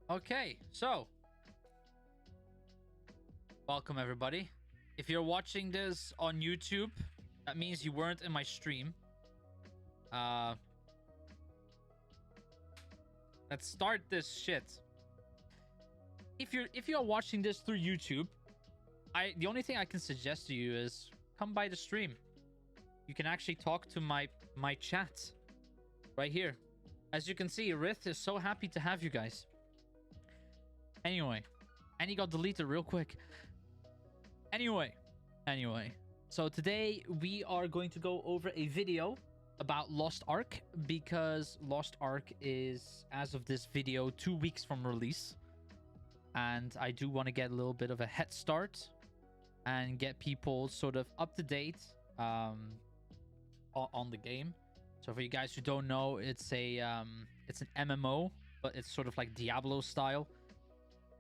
Okay, so welcome everybody. If you're watching this on YouTube, that means you weren't in my stream. Let's start this shit. If you're watching this through YouTube, the only thing I can suggest to you is come by the stream. You can actually talk to my chat right here. As you can see, Rith is so happy to have you guys. Anyway, and he got deleted real quick. Anyway, so today we are going to go over a video about Lost Ark, because Lost Ark is, as of this video, 2 weeks from release, and I do want to get a little bit of a head start and get people sort of up to date on the game. So for you guys who don't know, it's an MMO, but it's sort of like Diablo style.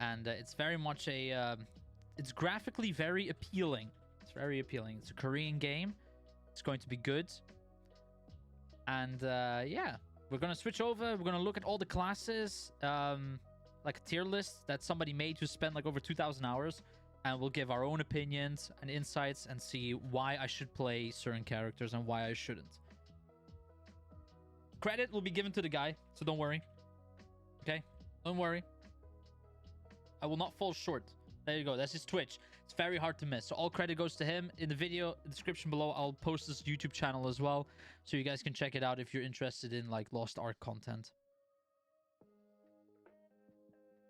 And it's very much it's graphically very appealing. It's very appealing. It's a Korean game. It's going to be good. And yeah, we're going to switch over. We're going to look at all the classes, like a tier list that somebody made who spent like over 2,000 hours. And we'll give our own opinions and insights and see why I should play certain characters and why I shouldn't. Credit will be given to the guy, so don't worry. Okay? Don't worry. I will not fall short. There you go. That's his Twitch. It's very hard to miss. So all credit goes to him. In the video description below, I'll post his YouTube channel as well, so you guys can check it out if you're interested in like Lost Ark content.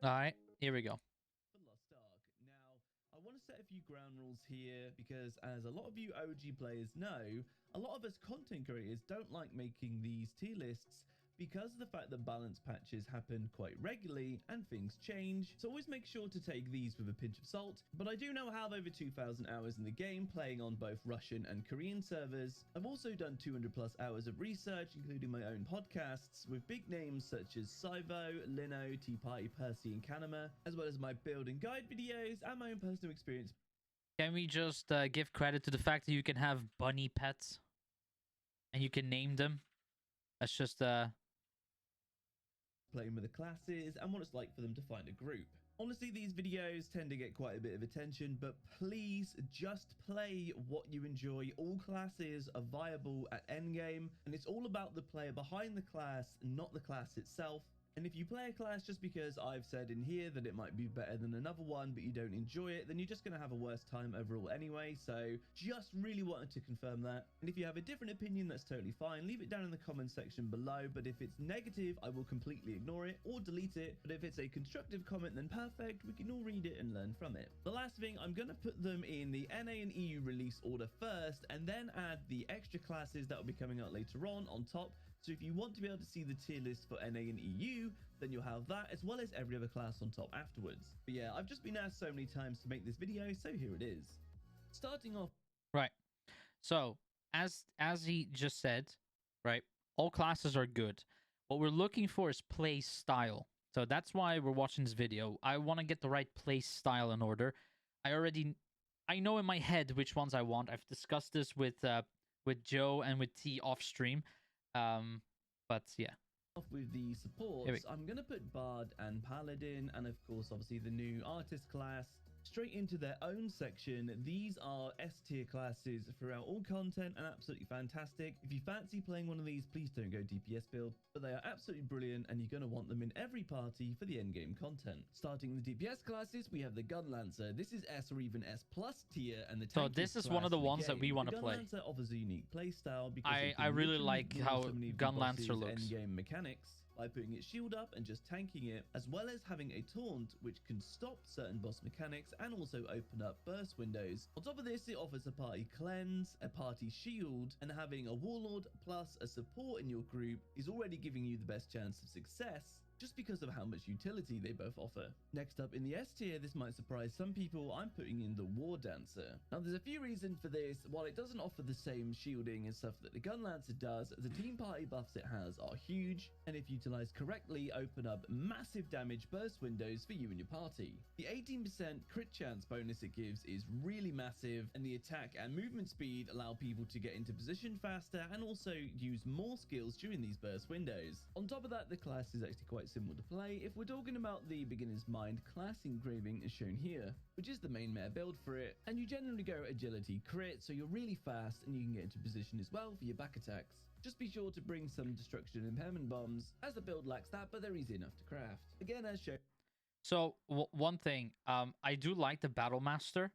All right, here we go. Lost Ark. Now, I want to set a few ground rules here because, as a lot of you OG players know, a lot of us content creators don't like making these tier lists because of the fact that balance patches happen quite regularly and things change. So always make sure to take these with a pinch of salt. But I do now have over 2,000 hours in the game, playing on both Russian and Korean servers. I've also done 200+ hours of research, including my own podcasts with big names such as Sivo, Lino, Tea Party, Percy, and Kanama, as well as my build and guide videos and my own personal experience. Can we just give credit to the fact that you can have bunny pets and you can name them? That's just playing with the classes and what it's like for them to find a group. Honestly, these videos tend to get quite a bit of attention, but please just play what you enjoy. All classes are viable at endgame, and it's all about the player behind the class, not the class itself. And if you play a class just because I've said in here that it might be better than another one, but you don't enjoy it, then you're just going to have a worse time overall anyway. So just really wanted to confirm that. And if you have a different opinion, that's totally fine. Leave it down in the comment section below. But if it's negative, I will completely ignore it or delete it. But if it's a constructive comment, then perfect. We can all read it and learn from it. The last thing, I'm going to put them in the NA and EU release order first, and then add the extra classes that will be coming out later on top. So if you want to be able to see the tier list for NA and EU, then you'll have that, as well as every other class on top afterwards. But yeah, I've just been asked so many times to make this video, so here it is. Starting off. right. So as he just said, right, all classes are good. What we're looking for is play style. So that's why we're watching this video. I want to get the right play style in order. I know in my head which ones I want. I've discussed this with Joe and with T off stream. But yeah, off with the supports, I'm going to put Bard and Paladin, and of course obviously the new artist class straight into their own section. These are S tier classes throughout all content and absolutely fantastic. If you fancy playing one of these, please don't go DPS build, but they are absolutely brilliant and you're going to want them in every party for the end game content. Starting the DPS classes, we have the Gunlancer. This is S or even S plus tier, and the so this is one of the ones that we want to play. Gunlancer offers a unique play style because I really like how Gunlancer looks. End game mechanics by putting its shield up and just tanking it, as well as having a taunt which can stop certain boss mechanics and also open up burst windows. On top of this, it offers a party cleanse, a party shield, and having a warlord plus a support in your group is already giving you the best chance of success, just because of how much utility they both offer. Next up in the S tier, this might surprise some people, I'm putting in the War Dancer. Now there's a few reasons for this. While it doesn't offer the same shielding and stuff that the Gunlancer does, the team party buffs it has are huge, and if utilized correctly, open up massive damage burst windows for you and your party. The 18% crit chance bonus it gives is really massive, and the attack and movement speed allow people to get into position faster and also use more skills during these burst windows. On top of that, the class is actually quite quite simple to play if we're talking about the beginner's mind class engraving as shown here, which is the main meta build for it, and you generally go agility crit, so you're really fast and you can get into position as well for your back attacks. Just be sure to bring some destruction and impairment bombs, as the build lacks that, but they're easy enough to craft. Again, as shown. So one thing, I do like the Battle Master,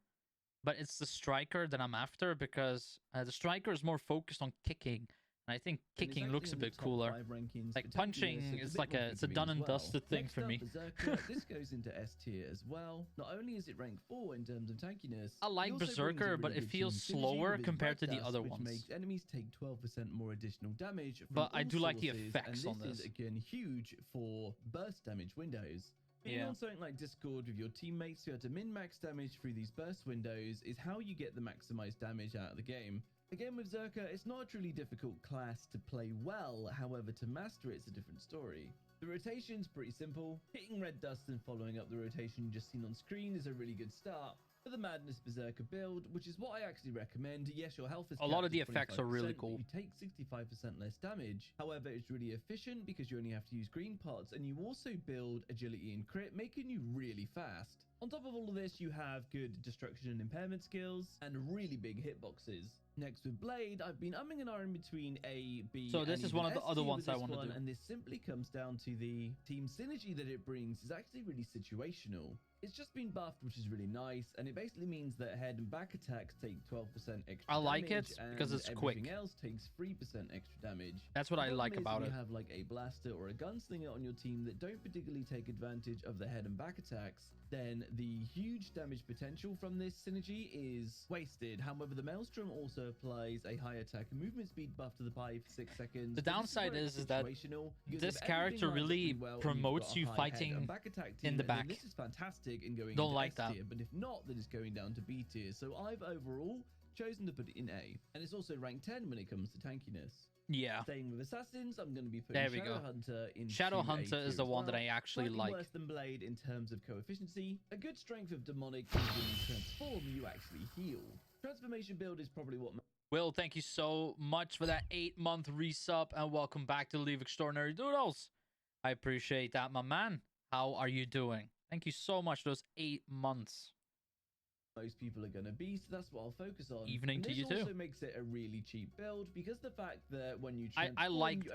but it's the striker that I'm after because the striker is more focused on kicking. And I think kicking looks a bit cooler. Like punching is like it's a done and dusted thing for me. This goes into S tier as well. Not only is it rank 4 in terms of tankiness, I like Berserker, but it feels slower compared to the other ones. Which makes enemies take 12% more additional damage. But I do like the effects on this. This is again huge for burst damage windows. Being on something like Discord with your teammates who have to min-max damage through these burst windows is how you get the maximized damage out of the game. Again, with Zerka, it's not a truly difficult class to play well, however, to master it's a different story. The rotation's pretty simple. Hitting red dust and following up the rotation you just seen on screen is a really good start. For the Madness Berserker build, which is what I actually recommend, yes, your health is a lot of the effects are really cool. You take 65% less damage. However, it's really efficient because you only have to use green pots, and you also build agility and crit, making you really fast. On top of all of this, you have good destruction and impairment skills and really big hitboxes. Next with Blade, I've been umming and ahhing between A, B, so this is one of the other ones I want to do. And this simply comes down to the team synergy that it brings is actually really situational. It's just been buffed, which is really nice, and it basically means that head and back attacks take 12% extra I like damage, it because it's quick. Everything else takes 3% extra damage. That's what I like about it. You have like a blaster or a gunslinger on your team that don't particularly take advantage of the head and back attacks, then the huge damage potential from this synergy is wasted. However, the Maelstrom also applies a high attack and movement speed buff to the pie for 6 seconds. The downside is that this character really promotes you fighting in the back. This is fantastic and going don't into like S that tier, but if not, then it's going down to B tier. So I've overall chosen to put it in A, and it's also ranked 10 when it comes to tankiness. Yeah. Staying with assassins, I'm going to be putting Shadowhunter in. Shadowhunter is the one that I actually like. Worse than Blade in terms of coefficiency. A good strength of demonic is when you transform, you actually heal. Transformation build is probably what. Will, thank you so much for that 8-month resub, and welcome back to Leave Extraordinary Doodles. I appreciate that, my man. How are you doing? Thank you so much for those 8 months. Most people are going to be, so that's what I'll focus on. Evening to you too. This also makes it a really cheap build because the fact that when you transform,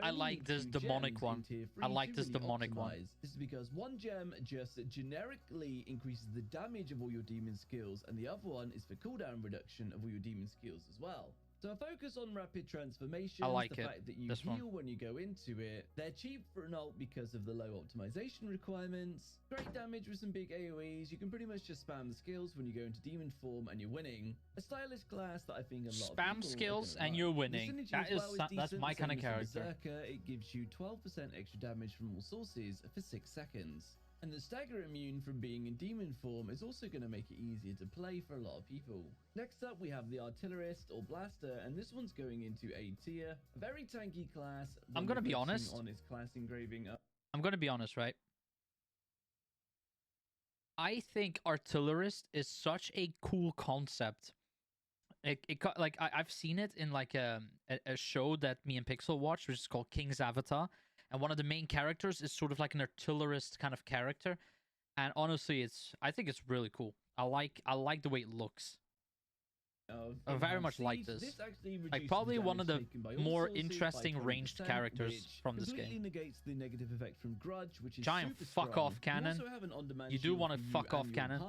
I like this demonic one. I like this demonic one. This is because one gem just generically increases the damage of all your demon skills, and the other one is for cooldown reduction of all your demon skills as well. So a focus on rapid transformation. I like the fact that you heal when you go into it. They're cheap for an ult because of the low optimization requirements. Great damage with some big AoEs. You can pretty much just spam the skills when you go into demon form and you're winning. A stylish class that I think a lot of spam skills and you're winning. That's my kind of character. Berserker, it gives you 12% extra damage from all sources for 6 seconds. And the stagger immune from being in demon form is also going to make it easier to play for a lot of people. Next up, we have the Artillerist or Blaster, and this one's going into A tier. A very tanky class. I'm going to be honest. On its class engraving. I'm going to be honest, right? I think Artillerist is such a cool concept. I've seen it in like a show that me and Pixel watch, which is called King's Avatar. And one of the main characters is sort of like an artillerist kind of character, and honestly, I think it's really cool. I like the way it looks. I very much like this. Like probably one of the more interesting ranged characters from this game. Negates the negative effect from Grudge, which is giant fuck off cannon. You do want to fuck off cannon.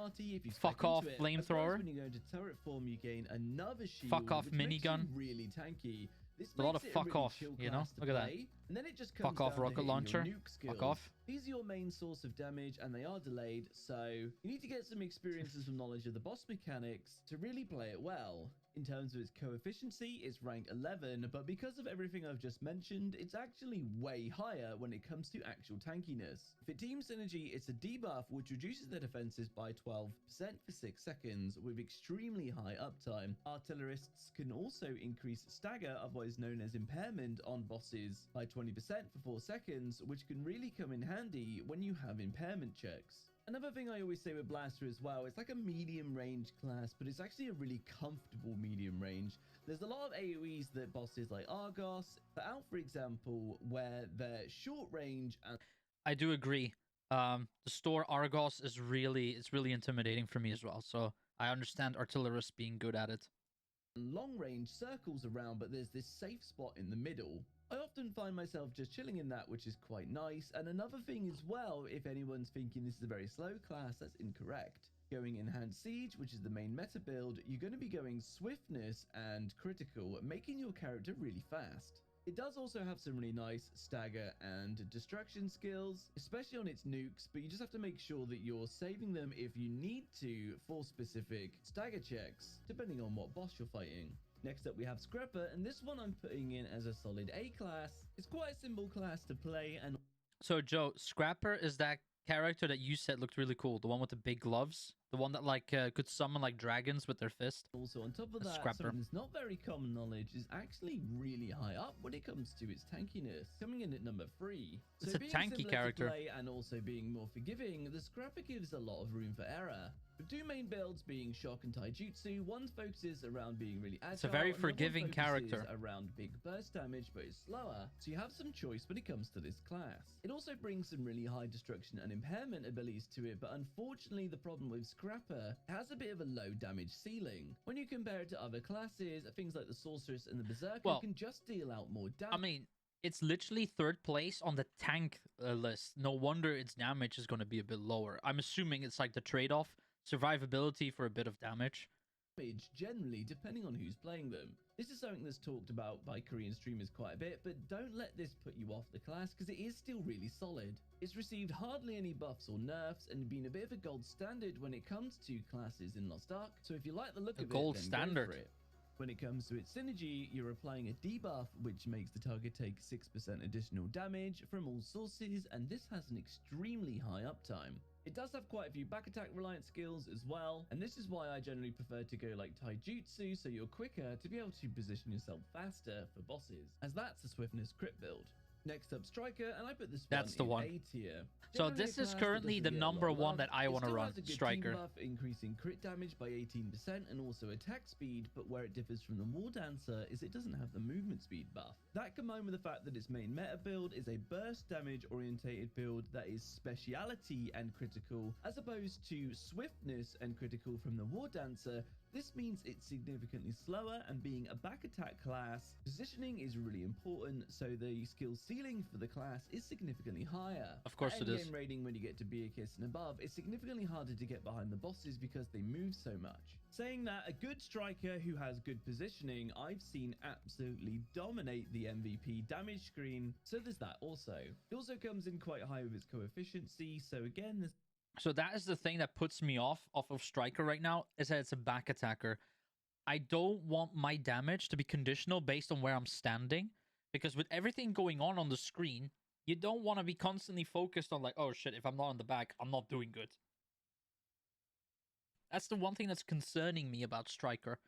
Fuck off flamethrower. When you go into turret form, you gain another shield. Fuck off minigun. Really tanky. This a lot of fuck off, you know? Look at that. And then it just fuck off rocket launcher. Fuck off. These are your main source of damage, and they are delayed, so you need to get some experience and some knowledge of the boss mechanics to really play it well. In terms of its coefficiency, it's rank 11, but because of everything I've just mentioned, it's actually way higher when it comes to actual tankiness. For team synergy, it's a debuff which reduces their defenses by 12% for 6 seconds with extremely high uptime. Artillerists can also increase stagger, otherwise known as impairment, on bosses by 20% for 4 seconds, which can really come in handy when you have impairment checks. Another thing I always say with Blaster as well, it's like a medium range class, but it's actually a really comfortable medium range. There's a lot of AoEs that bosses like Argos put out, for example, where they're short range and I do agree. The store Argos is it's really intimidating for me as well. So I understand Artillerist being good at it. Long range circles around, but there's this safe spot in the middle. I often find myself just chilling in that, which is quite nice. And another thing as well, if anyone's thinking this is a very slow class, that's incorrect. Going Enhanced Siege, which is the main meta build, you're going to be going Swiftness and Critical, making your character really fast. It does also have some really nice stagger and distraction skills, especially on its nukes, but you just have to make sure that you're saving them if you need to for specific stagger checks, depending on what boss you're fighting. Next up we have Scrapper, and this one I'm putting in as a solid A class. It's quite a simple class to play. And so Joe, Scrapper is that character that you said looked really cool, the one with the big gloves, the one that like could summon like dragons with their fist. Also on top of that, Scrapper. something that's not very common knowledge is actually really high up when it comes to its tankiness, coming in at number 3. It's so a being tanky similar character. to play and also being more forgiving, the Scrapper gives a lot of room for error. With 2 main builds being Shock and Taijutsu, one focuses around being really agile. It's a very another forgiving focuses character. around big burst damage, but it's slower, so you have some choice when it comes to this class. It also brings some really high destruction and impairment abilities to it, but unfortunately the problem with Scrapper, it has a bit of a low damage ceiling. When you compare it to other classes, things like the Sorceress and the Berserker can just deal out more damage. I mean, it's literally 3rd place on the tank list. No wonder its damage is going to be a bit lower. I'm assuming it's like the trade-off. Survivability for a bit of damage. Generally, depending on who's playing them. This is something that's talked about by Korean streamers quite a bit, but don't let this put you off the class because it is still really solid. It's received hardly any buffs or nerfs and been a bit of a gold standard when it comes to classes in Lost Ark. So if you like the look of it, then go for it. When it comes to its synergy, you're applying a debuff, which makes the target take 6% additional damage from all sources, and this has an extremely high uptime. It does have quite a few back attack reliant skills as well, and this is why I generally prefer to go like Taijutsu, so you're quicker to be able to position yourself faster for bosses, as that's a swiftness crit build. Next up, Striker, and I put this one in A tier. So this is currently the number 1 that I want to run, Striker. Buff, increasing crit damage by 18% and also attack speed, but where it differs from the War Dancer is it doesn't have the movement speed buff. That combined with the fact that its main meta build is a burst damage orientated build that is speciality and critical, as opposed to swiftness and critical from the War Dancer, this means it's significantly slower, and being a back attack class, positioning is really important, so the skill ceiling for the class is significantly higher. Of course it is. Endgame rating when you get to Beakiss and above, it's significantly harder to get behind the bosses because they move so much. Saying that, a good striker who has good positioning, I've seen absolutely dominate the MVP damage screen, so there's that also. It also comes in quite high with its coefficiency, so again, there's... So that is the thing that puts me off of Striker right now, is that it's a back attacker. I don't want my damage to be conditional based on where I'm standing, because with everything going on the screen, you don't want to be constantly focused on like, oh shit, if I'm not on the back, I'm not doing good. That's the one thing that's concerning me about Striker.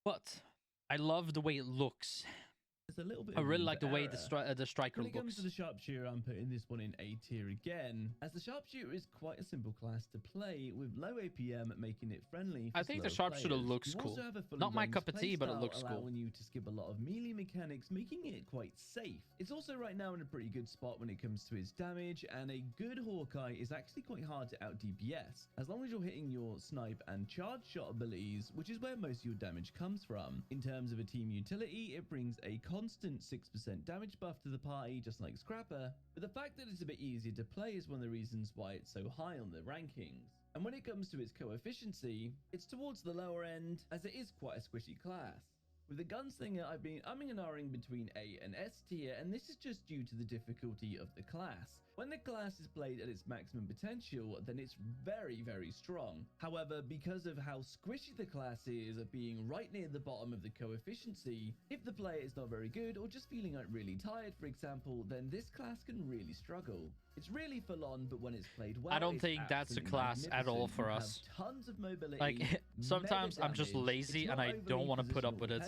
But I love the way it looks. There's a little bit I really like the way the Striker looks. When it comes looks. to the Sharpshooter, I'm putting this one in A tier again, as the Sharpshooter is quite a simple class to play, with low APM making it friendly for I think the slower Sharpshooter players. looks You cool. also have a fully Not my ranged cup of tea, but it playstyle looks cool. allowing you to skip a lot of melee mechanics, making it quite safe. It's also right now in a pretty good spot when it comes to its damage, and a good Hawkeye is actually quite hard to out DPS, as long as you're hitting your snipe and charge shot abilities, which is where most of your damage comes from. In terms of a team utility, it brings a constant 6% damage buff to the party, just like Scrapper, but the fact that it's a bit easier to play is one of the reasons why it's so high on the rankings. And when it comes to its coefficiency, it's towards the lower end, as it is quite a squishy class. With the Gunslinger, I've been umming and ahhing between A and S tier, and this is just due to the difficulty of the class. When the class is played at its maximum potential, then it's very, very strong. However, because of how squishy the class is, being right near the bottom of the coefficiency, if the player is not very good or just feeling like really tired, for example, then this class can really struggle. It's really full on, but when it's played well, I don't think that's a class at all for us. Tons of mobility. Like, sometimes I'm just lazy and I don't want to put up with it.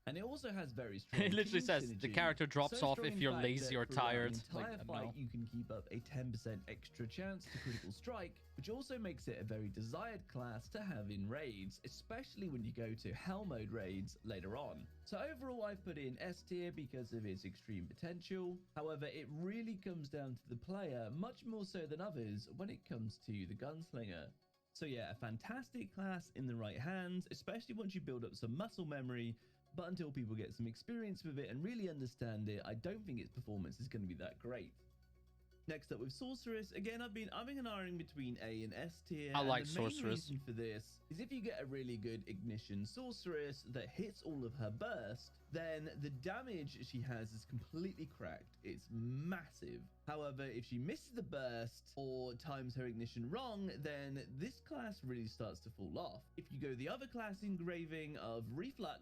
And it also has very strong It literally team says the synergy. character drops So off strong, if in you're fact, lazy that or throughout tired. the Like, entire I don't fight, know. you can keep up a 10% extra chance to critical strike, which also makes it a very desired class to have in raids, especially when you go to hell mode raids later on. So overall, I've put it in S tier because of its extreme potential. However, it really comes down to the player, much more so than others when it comes to the Gunslinger. So yeah, a fantastic class in the right hands, especially once you build up some muscle memory, but until people get some experience with it and really understand it, I don't think its performance is going to be that great. Next up with Sorceress, again, I've been umming and ahhing between A and S tier. I like and the main Sorceress. reason for this is if you get a really good Ignition Sorceress that hits all of her burst, then the damage she has is completely cracked. It's massive. However, if she misses the burst or times her ignition wrong, then this class really starts to fall off. If you go the other class engraving of Reflux,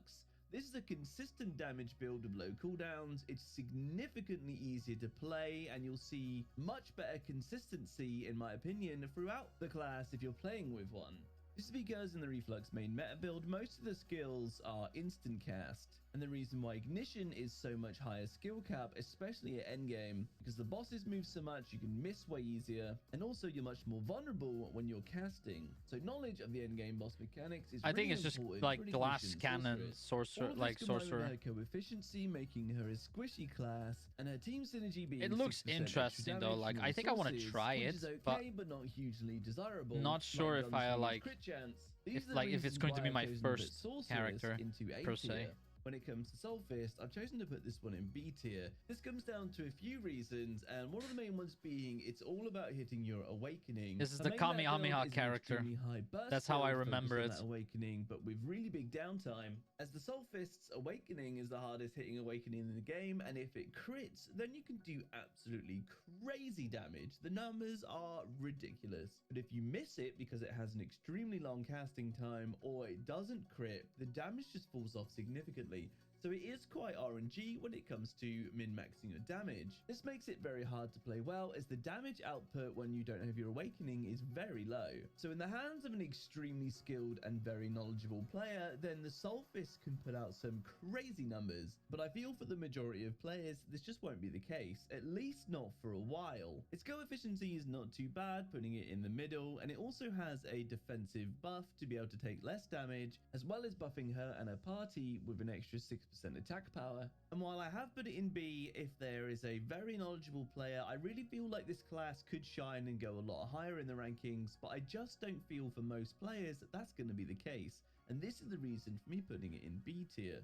this is a consistent damage build with low cooldowns. It's significantly easier to play, and you'll see much better consistency, in my opinion, throughout the class if you're playing with one. This is because in the Reflux main meta build, most of the skills are instant cast. And the reason why Ignition is so much higher skill cap, especially at endgame, because the bosses move so much, you can miss way easier, and also you're much more vulnerable when you're casting. So knowledge of the endgame boss mechanics is I think really it's just important like for an glass Ignition cannon Sorceress. All sorcerer, of like this combined with sorcerer. her co-efficiency, making her a squishy class, and her team synergy being It looks 6% interesting extra though. damage Like, from I all think I want to sources, try which it, is okay, but not hugely desirable. not sure if I Gunslinger's like crit chance. if These are the like if it's reasons going to why be I've my chosen to put first Sorceress character into A per tier. se. When it comes to Solfist, I've chosen to put this one in B tier. This comes down to a few reasons, and one of the main ones being it's all about hitting your awakening. This is A the main meta build Kamehameha is an character. extremely high burst That's how I build remember focused it. on that awakening, but with really big downtime, as the Solfist's awakening is the hardest hitting awakening in the game, and if it crits, then you can do absolutely crazy damage. The numbers are ridiculous. But if you miss it because it has an extremely long casting time or it doesn't crit, the damage just falls off significantly. So it is quite RNG when it comes to min-maxing your damage. This makes it very hard to play well, as the damage output when you don't have your awakening is very low. So in the hands of an extremely skilled and very knowledgeable player, then the Solfist can put out some crazy numbers. But I feel for the majority of players, this just won't be the case, at least not for a while. Its co-efficiency is not too bad, putting it in the middle, and it also has a defensive buff to be able to take less damage, as well as buffing her and her party with an extra 6% attack power. And while I have put it in B, if there is a very knowledgeable player, I really feel like this class could shine and go a lot higher in the rankings, but I just don't feel for most players that that's going to be the case. And this is the reason for me putting it in B tier.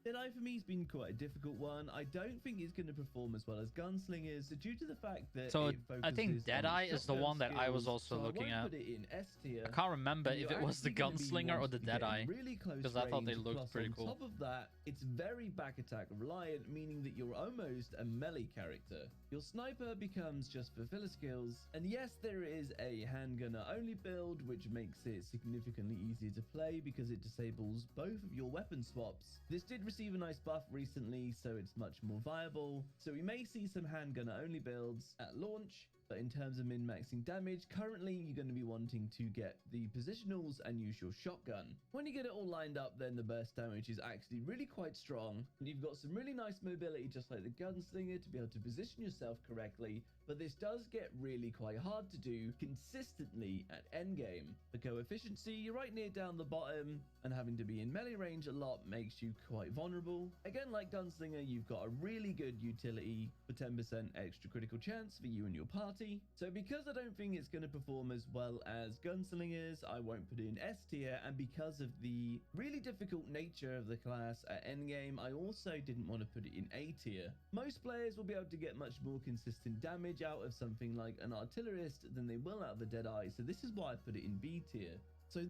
Deadeye for me has been quite a difficult one. I don't think it's going to perform as well as Gunslingers due to the fact that So it I think focuses on Deadeye is the shotgun one that I was skills, also so looking I at. won't put it in S tier. I can't remember And if you're it was the actually gonna be Gunslinger or wanting the to get in Deadeye, really close because I thought they range, looked plus pretty on cool. top of that, it's very back attack reliant, meaning that you're almost a melee character. Your sniper becomes just for filler skills, and yes, there is a handgunner only build, which makes it significantly easier to play because it disables both of your weapon swaps. This did receive a nice buff recently, so it's much more viable. So we may see some handgunner only builds at launch, but in terms of min-maxing damage, currently you're going to be wanting to get the positionals and use your shotgun. When you get it all lined up, then the burst damage is actually really quite strong, and you've got some really nice mobility just like the Gunslinger to be able to position yourself correctly, but this does get really quite hard to do consistently at endgame. The co-efficiency, you're right near down the bottom, and having to be in melee range a lot makes you quite vulnerable. Again, like Gunslinger, you've got a really good utility for 10% extra critical chance for you and your party. So because I don't think it's going to perform as well as Gunslingers, I won't put it in S tier, and because of the really difficult nature of the class at endgame, I also didn't want to put it in A tier. Most players will be able to get much more consistent damage out of something like an Artillerist than they will out of the Deadeye, so this is why I put it in B tier. So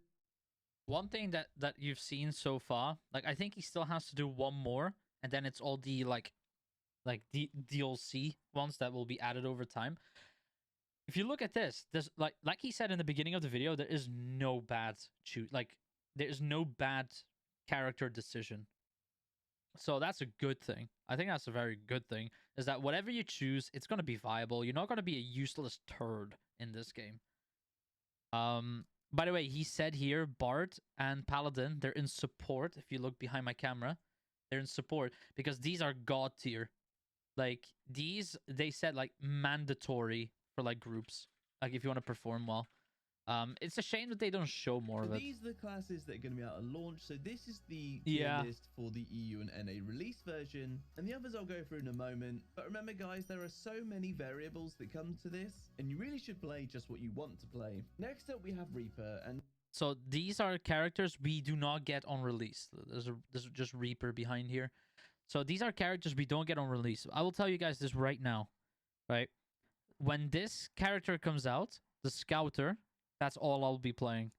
One thing that you've seen so far, like I think he still has to do one more, and then it's all the like the DLC ones that will be added over time. If you look at this, there's like he said in the beginning of the video, there is no bad choose. Like there is no bad character decision. So that's a good thing. I think that's a very good thing. Is that whatever you choose, it's gonna be viable. You're not gonna be a useless turd in this game. By the way, he said here, Bard and Paladin, they're in support. If you look behind my camera, They're in support because these are god tier. Like these, they said like mandatory for like groups. Like if you want to perform well. It's a shame that they don't show more So of it. these are the classes that are going to be out at launch. So this is the tier Yeah. list for the EU and NA release version, and the others I'll go through in a moment. But remember, guys, there are so many variables that come to this, and you really should play just what you want to play. Next up, we have Reaper, and So these are characters we do not get on release. There's just Reaper behind here. So these are characters we don't get on release. I will tell you guys this right now, right? When this character comes out, the Scouter, that's all I'll be playing.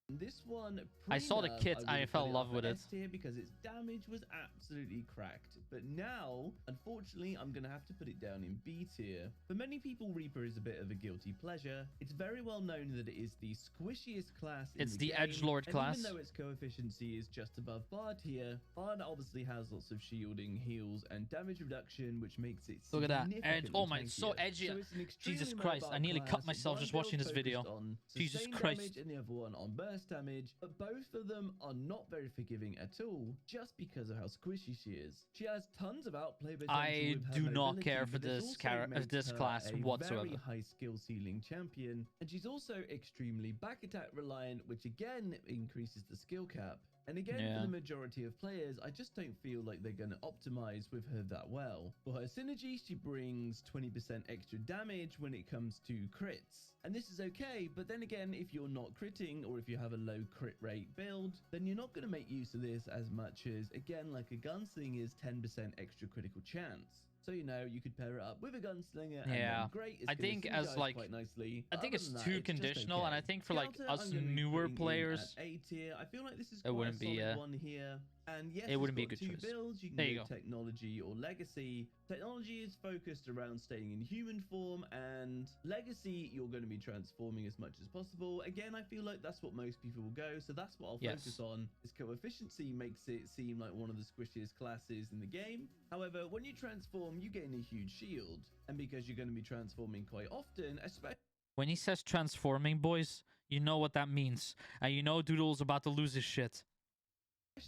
this one, I saw the kit, I fell in love with it. S-tier because its damage was absolutely cracked. But now, unfortunately, I'm going to have to put it down in B tier. For many people, Reaper is a bit of a guilty pleasure. It's very well known that it is the squishiest class in It's the game, edgelord class. Even though its coefficiency is just above Bard here, Bard obviously has lots of shielding, heals, and damage reduction, which makes it Look at that. significantly Oh my, it's so tankier. edgy. So it's an extremely Jesus Christ, mobile I nearly cut class, myself one just watching build this video. focused on Jesus sustained Christ. damage and the other one on burst damage, but both of them are not very forgiving at all, just because of how squishy she is. She has tons of outplay potential. I with her do not mobility, care for but this this also makes this her class a whatsoever. very high skill ceiling champion, and she's also extremely back attack reliant, which again increases the skill cap. And again, Yeah. for the majority of players, I just don't feel like they're going to optimize with her that well. For her synergy, she brings 20% extra damage when it comes to crits. And this is okay, but then again, if you're not critting or if you have a low crit rate build, then you're not going to make use of this as much as, again, like a Gunslinger's 10% extra critical chance. So, you know, you could pair it up with a Gunslinger and Yeah. then great. It's I gonna think as synergize like quite nicely. I think Other it's than that, too just conditional, and okay. I think for like Scouter, us I'm gonna be newer putting in players, at A tier. I feel like this is it quite wouldn't a be solid one here. And yes, it wouldn't be a got good two choice. builds. You can There you go go. technology or legacy. Technology is focused around staying in human form, and legacy, you're going to be transforming as much as possible. Again, I feel like that's what most people will go, so that's what I'll focus on. Its coefficiency makes it seem like one of the squishiest classes in the game. However, when you transform, you gain a huge shield, and because you're going to be transforming quite often, especially When he says transforming, boys, you know what that means, and you know Doodle's about to lose his shit.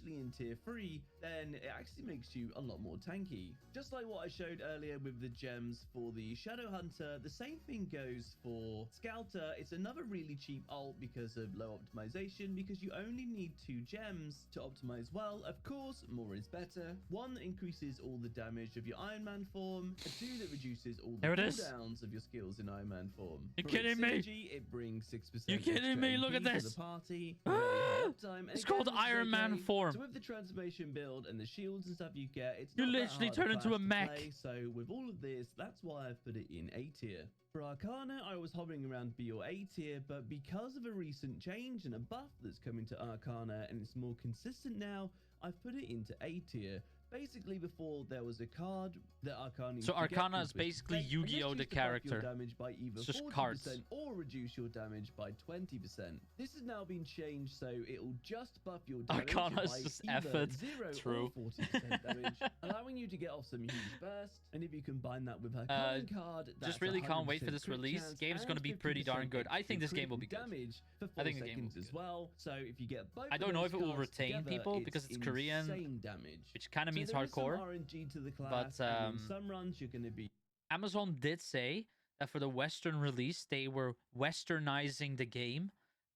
in tier 3, then it actually makes you a lot more tanky. Just like what I showed earlier with the gems for the Shadowhunter, the same thing goes for Scouter. It's another really cheap ult because of low optimization, because you only need 2 gems to optimize well. Of course, more is better. 1 increases all the damage of your Iron Man form, and 2 that reduces all the There it is. cooldowns of your skills in Iron Man form. You For kidding its me? synergy, it brings 6% You kidding extra me? Look MP at to this. the party. Very high uptime, and It's again, called this is Iron Man okay. form. So with the transformation build and the shields and stuff you get, it's You not that literally hard turn into class a to mech. play, so with all of this, that's why I've put it in A tier. For Arcana, I was hovering around B or A tier, but because of a recent change and a buff that's coming to Arcana and it's more consistent now, I've put it into A tier. Basically, before there was a card that Arcana used So to get Arcana is from basically Twisted Fate, and this Yu-Gi-Oh! used The to buff your character. damage by either It's just 40% cards. or reduce your damage by 20%. This has now been changed, so it'll just buff your damage Arcana is by just either effort. 0 True. or 40% damage, allowing you to get off some huge burst. And if you combine that with her current card, that's Just really can't wait for 100% this crit release. chance Game's and gonna be pretty darn 50% good. I think this extra game will be good. critical damage for 4 I think the game will seconds be as good. well. So if you get both I of don't know those if it will cards retain together, people because it's Korean, insane damage. which kind of means So there is some hardcore. RNG to the class, But and in some runs you're going to be Amazon did say that for the Western release, they were westernizing the game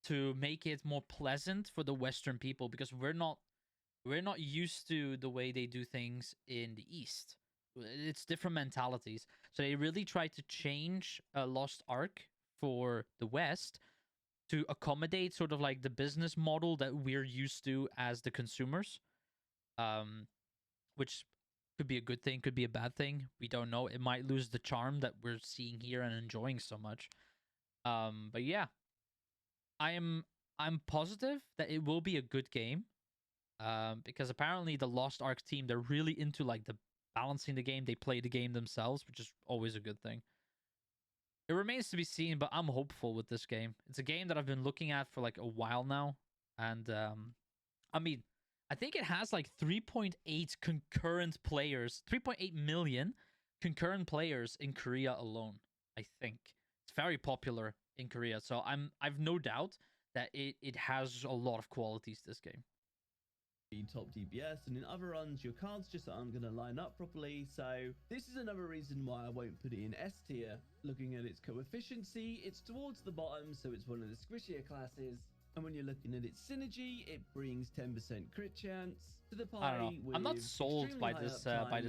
to make it more pleasant for the Western people, because we're not used to the way they do things in the East. It's different mentalities. So they really tried to change Lost Ark for the West to accommodate sort of like the business model that we're used to as the consumers. Which could be a good thing, could be a bad thing. We don't know. It might lose the charm that we're seeing here and enjoying so much. But yeah, I'm positive that it will be a good game. Because apparently the Lost Ark team, they're really into like the balancing the game. They play the game themselves, which is always a good thing. It remains to be seen, but I'm hopeful with this game. It's a game that I've been looking at for like a while now, and I mean, I think it has like 3.8 concurrent players, 3.8 million concurrent players in Korea alone. I think it's very popular in Korea, so I've no doubt that it has a lot of qualities, this game. top DPS, and in other runs your cards just aren't going to line up properly. So this is another reason why I won't put it in S tier. Looking at its coefficiency, it's towards the bottom, so it's one of the squishier classes. And when you're looking at its synergy, it brings 10% crit chance to the party. I don't know. I'm not sold by this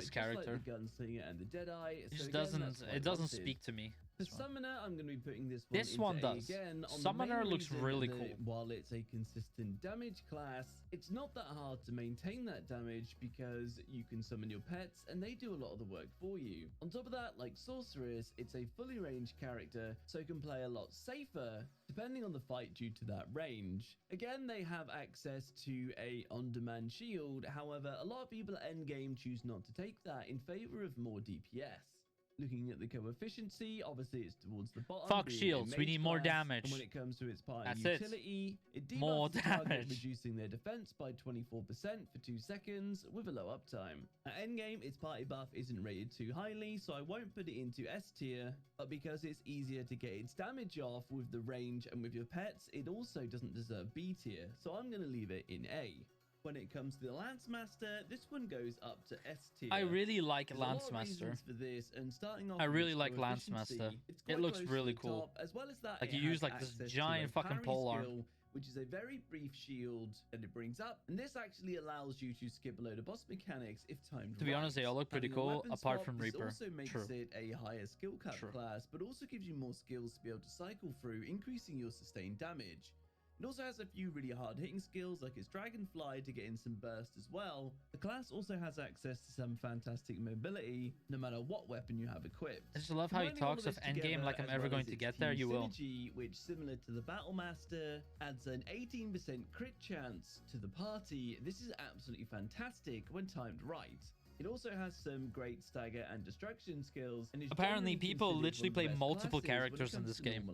character. Like the Gunslinger and the Deadeye. It just doesn't speak to me. For Summoner, I'm going to be putting this one does. Again, Summoner looks really cool. While it's a consistent damage class, it's not that hard to maintain that damage because you can summon your pets and they do a lot of the work for you. On top of that, like Sorceress, it's a fully ranged character, so it can play a lot safer depending on the fight due to that range. Again, they have access to a on-demand shield. However, a lot of people at endgame choose not to take that in favor of more DPS. Looking at the coefficiency, obviously it's towards the bottom. Fuck shields, we need more damage. And when it comes to its party That's utility, it debuffs more the target, damage, reducing their defense by 24% for 2 seconds with a low uptime. At endgame, its party buff isn't rated too highly, so I won't put it into S tier, but because it's easier to get its damage off with the range and with your pets, it also doesn't deserve B tier, so I'm going to leave it in A. When it comes to the Lance Master, this one goes up to S tier. I really like Lance Master. For this, and starting off I really like Lance Master. It looks really cool. Top, as well as that, like you use like this giant fucking polearm, which is a very brief shield that it brings up, and this actually allows you to skip a load of boss mechanics if timed. To be honest, they all look pretty cool, apart from Reaper. This also makes it a higher skill cap class, but also gives you more skills to be able to cycle through, increasing your sustained damage. It also has a few really hard-hitting skills like its Dragonfly to get in some burst as well. The class also has access to some fantastic mobility, no matter what weapon you have equipped. I just love how he talks of endgame like I'm ever going to get there. You will. Which, similar to the Battle Master, adds an 18% crit chance to the party. This is absolutely fantastic when timed right. It also has some great stagger and destruction skills. And apparently, people literally play multiple characters in this game.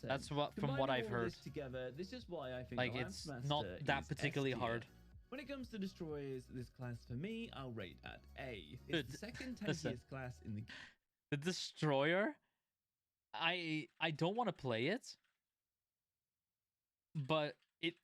That's what, from what I've heard. Together, this is why I think like it's not that particularly hard. When it comes to destroyers, this class for me, I'll rate at A. It's Dude, the second tankiest class in the game. The destroyer, I don't want to play it, but it.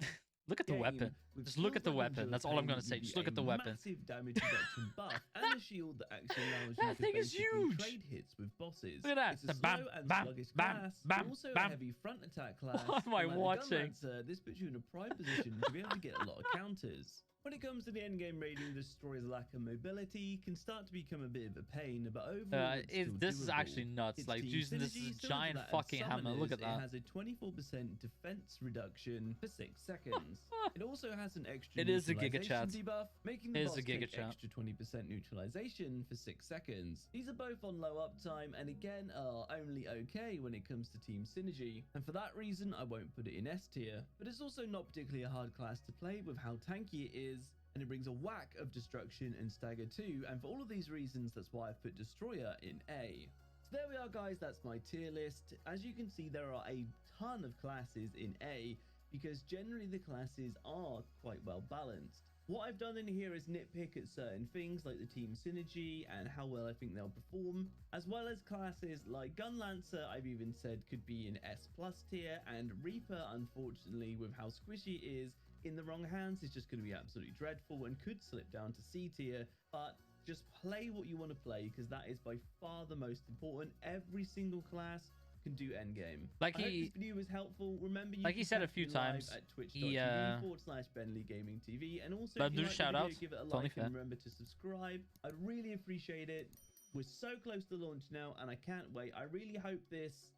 Look at the weapon. Just look at the weapon. That's all I'm gonna say. Just look at the weapon. Massive damage reduction buff and a shield that actually allows you that thing is huge. Trade hits with bosses. Look at that. It's a bam, slow and bam, sluggish bam, class, bam, also bam. a heavy front attack class. What am I watching? This puts you in a prime position to be able to get a lot of counters. When it comes to the endgame rating, the destroyer's lack of mobility can start to become a bit of a pain, but overall, this is actually nuts. Its like using this giant fucking hammer. Look at that. It has a 24% defense reduction for 6 seconds. It also has an extra. It is a Giga Chat. Debuff, making the boss take extra 20% neutralization for 6 seconds. These are both on low uptime, and again are only okay when it comes to team synergy. And for that reason, I won't put it in S tier. But it's also not particularly a hard class to play with how tanky it is. And it brings a whack of destruction and stagger too, and for all of these reasons, that's why I've put Destroyer in A. So there we are, guys, that's my tier list. As you can see, there are a ton of classes in A, because generally the classes are quite well balanced. What I've done in here is nitpick at certain things like the team synergy and how well I think they'll perform, as well as classes like Gunlancer I've even said could be in S+ tier, and Reaper, unfortunately, with how squishy it is, in the wrong hands is just going to be absolutely dreadful and could slip down to C tier. But just play what you want to play, because that is by far the most important. Every single class can do endgame. Like I hope this video was helpful. Remember, you like he said a few times, at twitch.tv/BentleyGamingTV, and also if you like shout the video, outs. give it a like and remember to subscribe. I'd really appreciate it. We're so close to launch now, and I can't wait. I really hope this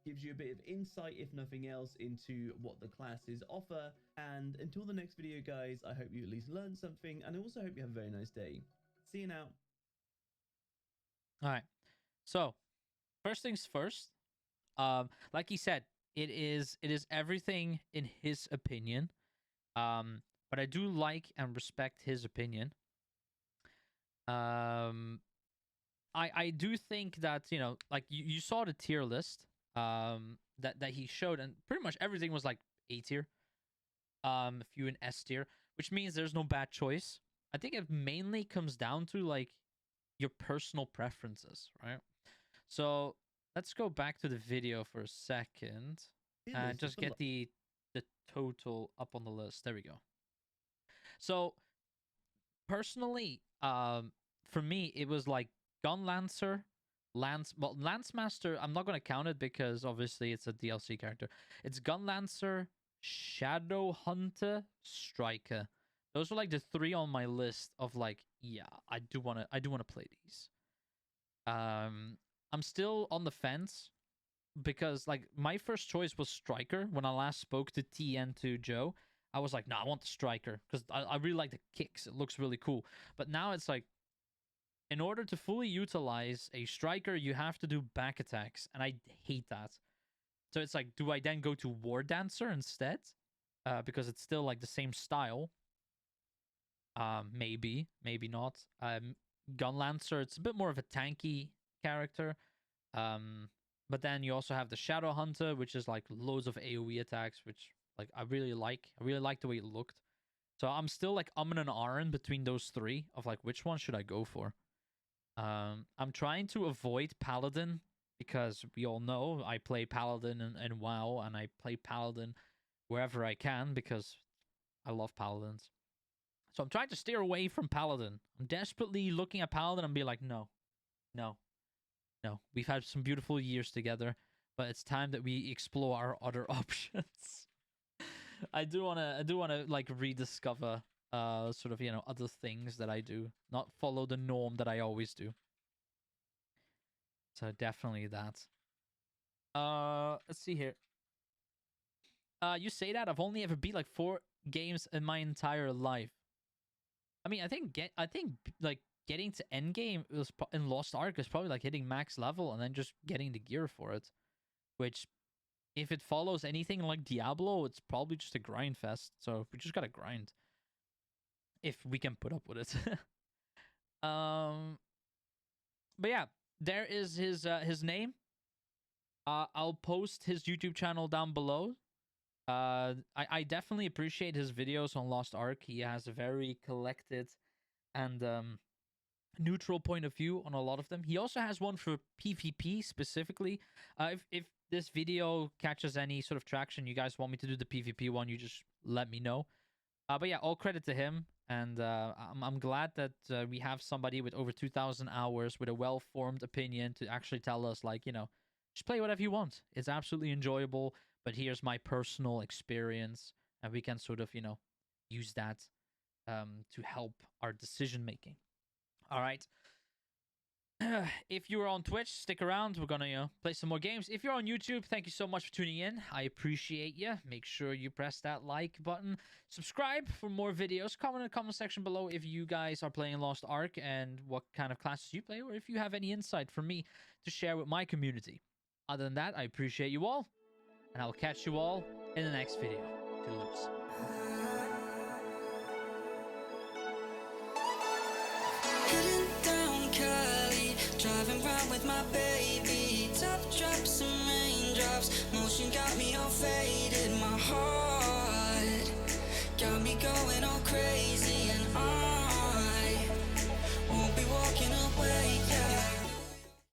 gives you a bit of insight, if nothing else, into what the classes offer. And until the next video, guys, I hope you at least learned something, and I also hope you have a very nice day. See you now. All right. So, first things first. Like he said, it is everything in his opinion. But I do like and respect his opinion. I do think that, you know, like you saw the tier list that he showed, and pretty much everything was like A tier, a few in S tier, which means there's no bad choice. I think it mainly comes down to like your personal preferences, right? So let's go back to the video for a second and just get the total up on the list. There we go. So personally, for me, it was like Gun Lancer, Lance Master. I'm not gonna count it because obviously it's a DLC character. It's Gun Lancer, Shadowhunter, Striker. Those are like the 3 on my list of like, yeah, I do wanna play these. I'm still on the fence because like my first choice was Striker when I last spoke to T and to Joe. I was like, no, I want the Striker because I really like the kicks. It looks really cool. But now it's like, in order to fully utilize a Striker, you have to do back attacks, and I hate that. So it's like, do I then go to War Dancer instead? Because it's still like the same style. Maybe not. Gun Lancer, it's a bit more of a tanky character. But then you also have the Shadowhunter, which is like loads of AoE attacks, which like I really like. I really like the way it looked. So I'm still like and ahhing between those 3 of like which one should I go for. I'm trying to avoid Paladin because we all know I play Paladin in WoW, and I play Paladin wherever I can because I love Paladins. So I'm trying to steer away from Paladin. I'm desperately looking at Paladin and be like, no. We've had some beautiful years together, but it's time that we explore our other options. I do wanna like rediscover sort of, you know, other things that I do, not follow the norm that I always do. So definitely that. Let's see here. You say that I've only ever beat like 4 games in my entire life. I mean, I think like getting to end game in Lost Ark is probably like hitting max level and then just getting the gear for it, which if it follows anything like Diablo, it's probably just a grind fest. So we just gotta grind if we can put up with it. But yeah, there is his name. I'll post his YouTube channel down below. I definitely appreciate his videos on Lost Ark. He has a very collected and neutral point of view on a lot of them. He also has one for PvP specifically. If this video catches any sort of traction, you guys want me to do the PvP one, you just let me know. But yeah, all credit to him, and I'm glad that we have somebody with over 2,000 hours with a well-formed opinion to actually tell us, like, you know, just play whatever you want. It's absolutely enjoyable, but here's my personal experience, and we can sort of, you know, use that to help our decision making. All right. If you're on Twitch, stick around. We're gonna, you know, play some more games. If you're on YouTube, thank you so much for tuning in. I appreciate you. Make sure you press that like button. Subscribe for more videos. Comment in the comment section below if you guys are playing Lost Ark and what kind of classes you play, or if you have any insight for me to share with my community. Other than that, I appreciate you all, and I'll catch you all in the next video. Toodles. Driving round with my baby, top drops and raindrops, motion got me all faded, my heart got me going all